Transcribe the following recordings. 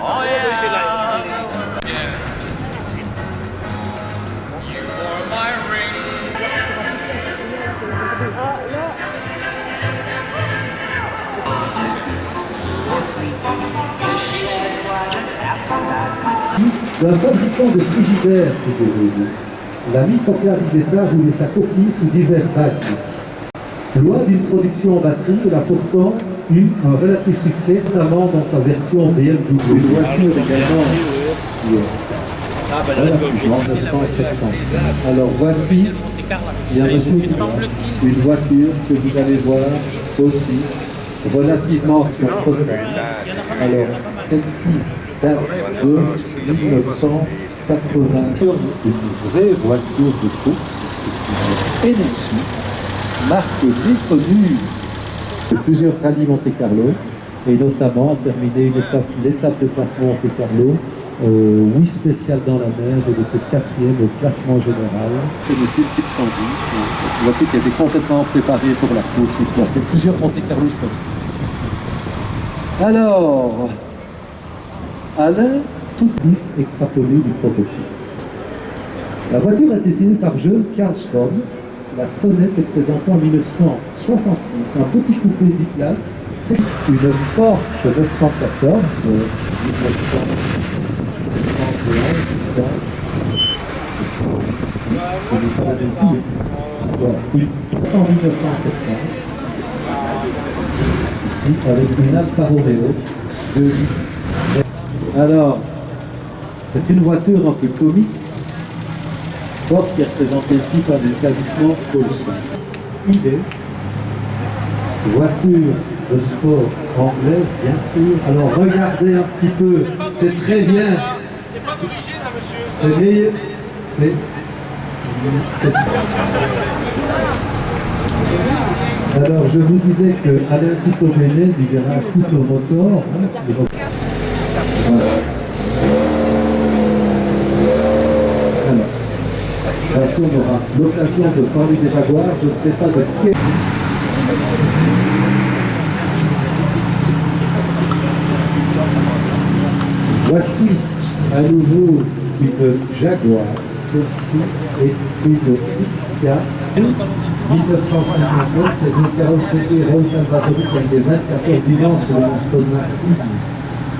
Oh yeah. You are my ring. D'un fabricant de frigidaires, la microcaricetta voulait sa copie sous divers bacs. Loin d'une production en batterie, elle a pourtant eu un relatif succès, notamment dans sa version BMW. Une voiture également relativement 970. Alors voici, il y a monsieur une voiture que vous allez voir aussi relativement surprenante. Alors celle-ci date de 1980. Une vraie voiture de course, c'est une NSU, marque méconnue de plusieurs rallyes Monte-Carlo et notamment terminé l'étape de classement Monte-Carlo, oui spécial dans la neige, elle était 4e au classement général. C'est monsieur le type 110, une voiture qui était complètement préparée pour la course et qui a fait plusieurs Monte-Carlo historiques. Alors, Alain, toute liste extrapolée du prototype. La voiture a été signée par John Carlstrom. La sonnette est présentée en 1966, un petit coupé biplace, une Porsche 914 de 1970, ici avec une Alfa Romeo de... Alors, c'est une voiture un peu comique, Ford qui est représenté ici par l'établissement Paulson. Idée, voiture de sport anglaise, bien sûr. Alors regardez un petit peu, c'est très bien. C'est pas d'origine, là, monsieur. C'est meilleur. Alors je vous disais que Alain Coutomélé du garage Couto Motor, voilà. On aura l'occasion de parler des Jaguars, je ne sais pas de quel... Voici à nouveau une Jaguar. Celle-ci est une Xia 1959, c'est une carrosserie Rolls Salvatori avec des 24 heures vivants sur le stomac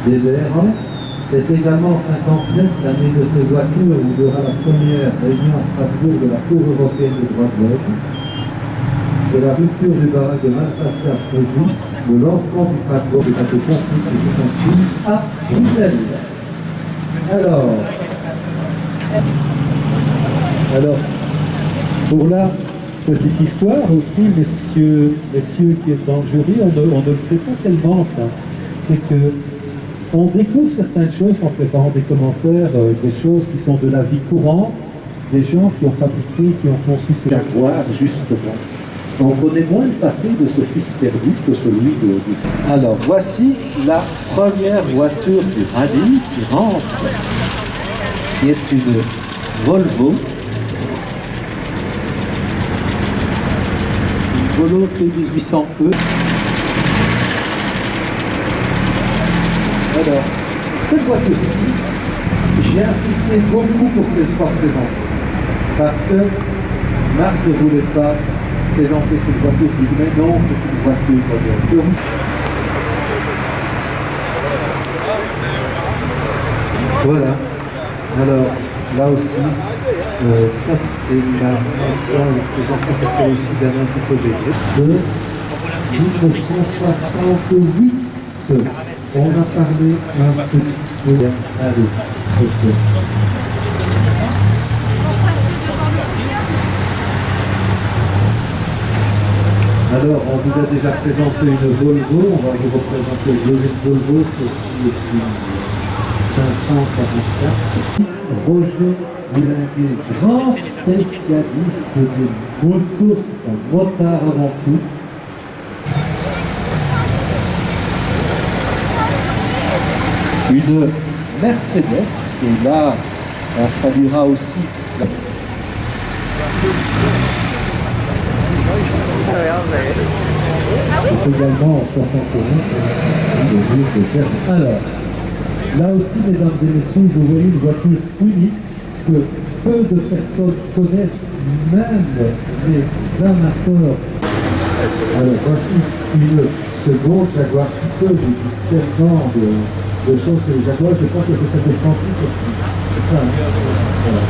des verres. C'est également 59 l'année de ces voitures où il y aura la première réunion à Strasbourg de la Cour européenne des droits de l'homme. C'est la rupture du barrage de Malpassa Frédus, le lancement du patron des bateaux conflits et du conflit à Bruxelles. Alors, pour la petite histoire aussi, messieurs qui êtes dans le jury, on ne le sait pas tellement ça. C'est que on découvre certaines choses en préparant des commentaires, des choses qui sont de la vie courante, des gens qui ont fabriqué, qui ont conçu ces Jaguars, justement. Donc on est moins le passé de ce fils perdu que celui de... Alors voici la première voiture du rallye qui rentre, qui est une Volvo. Une Volvo T1800E. Alors, cette voiture-ci, j'ai insisté beaucoup pour qu'elle soit présentée. Parce que Marc ne voulait pas présenter cette voiture. Il dit, mais non, c'est une voiture moderne. Voilà. Alors, là aussi, ça c'est ça c'est aussi d'Alain Coutomélé. De 1968. On a parlé un petit peu. Allez, ok. Alors, on vous a déjà présenté une Volvo, on va vous représenter une deuxième Volvo, celle-ci est une 544. Roger Boulanger, grand spécialiste de moto, c'est un motard avant tout. Une Mercedes, et là, on saluera aussi la... C'est également en 61, le vieux de terre. Alors, Là aussi, mesdames et messieurs, vous voyez une voiture unique que peu de personnes connaissent, même les amateurs. Alors voici une seconde Jaguar Coupe, tellement de choses que les Jaguars, je pense que ça s'appelle Francis aussi. C'est ça, hein? Voilà.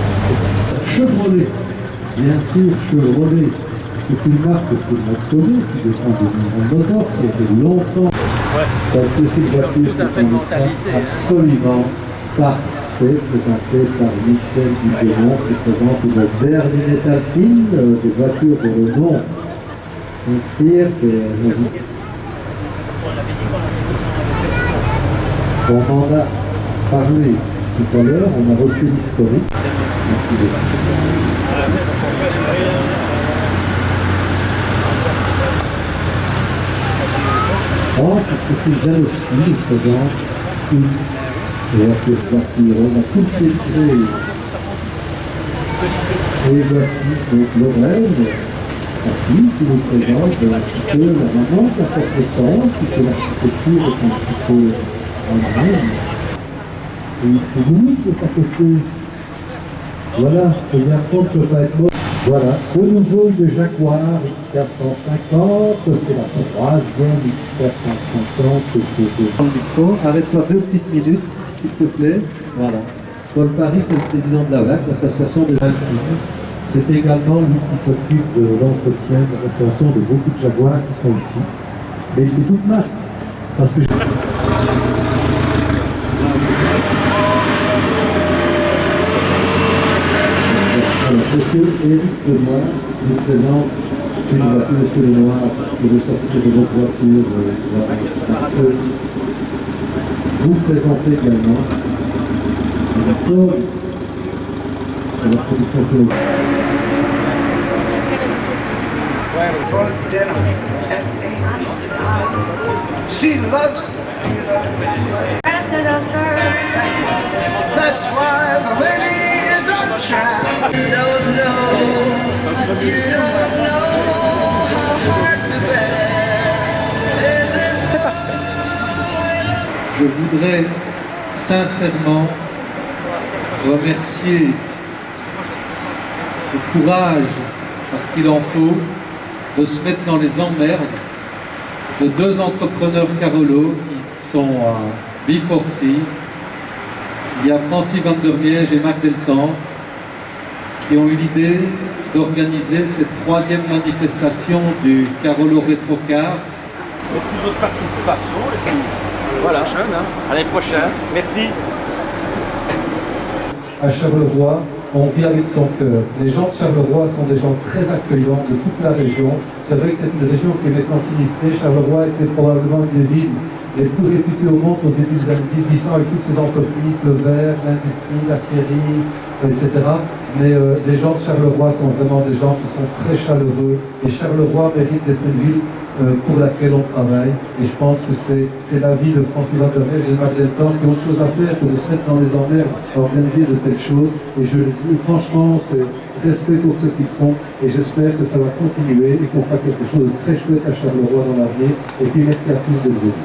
Chevrolet, bien sûr, Chevrolet, c'est une marque que l'on connaît, qui dépend de General Motors, qui a été longtemps. C'est une voiture qui est absolument parfait, présentée par Michel Dupémont, qui présente une berline alpine, des voitures dont le nom s'inspire. On en a parlé tout à l'heure, on a reçu l'historique. Oh, parce que c'est Janowski qui présente une voiture, on a tout filtré. Et voici donc Lorraine, sa fille, qui nous présente un petit peu la maman de la porte-essence, puisque l'architecture est un petit peu en même. Et c'est Louis qui est à côté. Voilà, ce garçon ne peut pas être mort. Voilà, de nouveau une Jaguar XK150, c'est la troisième XK150 que je micro. Arrête-toi 2 petites minutes, s'il te plaît. Voilà. Paul Paris, c'est le président de l'AVAC, l'association des Alpines. C'est également lui qui s'occupe de l'entretien, de la restauration de beaucoup de Jaguars qui sont ici. Mais il fait toute marque. Parce que Monsieur Éric Lenoir nous présente une voiture, Monsieur Lenoir, qui veut sortir de votre voiture. Parce que vous présentez également une Ford de la production écologique. She loves That's why the lady is on trial. You don't know how hard to bear is this. Je voudrais sincèrement remercier le courage, parce qu'il en faut, de se mettre dans les emmerdes de 2 entrepreneurs Carolo qui sont à B4C. Il y a Francis Van der Miege et Marc Deltan qui ont eu l'idée d'organiser cette 3e manifestation du Carolo Retrocar. Merci de votre participation. Et puis, voilà. À l'année prochaine. Merci. À Charleroi, on vit avec son cœur. Les gens de Charleroi sont des gens très accueillants de toute la région. C'est vrai que c'est une région qui est maintenant sinistrée. Charleroi était probablement une des villes les plus réputées au monde au début des années 1800 avec toutes ces entreprises, le verre, l'industrie, l'acierie, etc. Mais les gens de Charleroi sont vraiment des gens qui sont très chaleureux. Et Charleroi mérite d'être une ville pour laquelle on travaille. Et je pense que c'est la vie de Francis Van der Miege et de Marc Deltan qui ont autre chose à faire que de se mettre dans les emmerdes à organiser de telles choses. Et je le dis franchement, c'est respect pour ce qu'ils font. Et j'espère que ça va continuer et qu'on fera quelque chose de très chouette à Charleroi dans l'avenir. Et puis merci à tous de venir.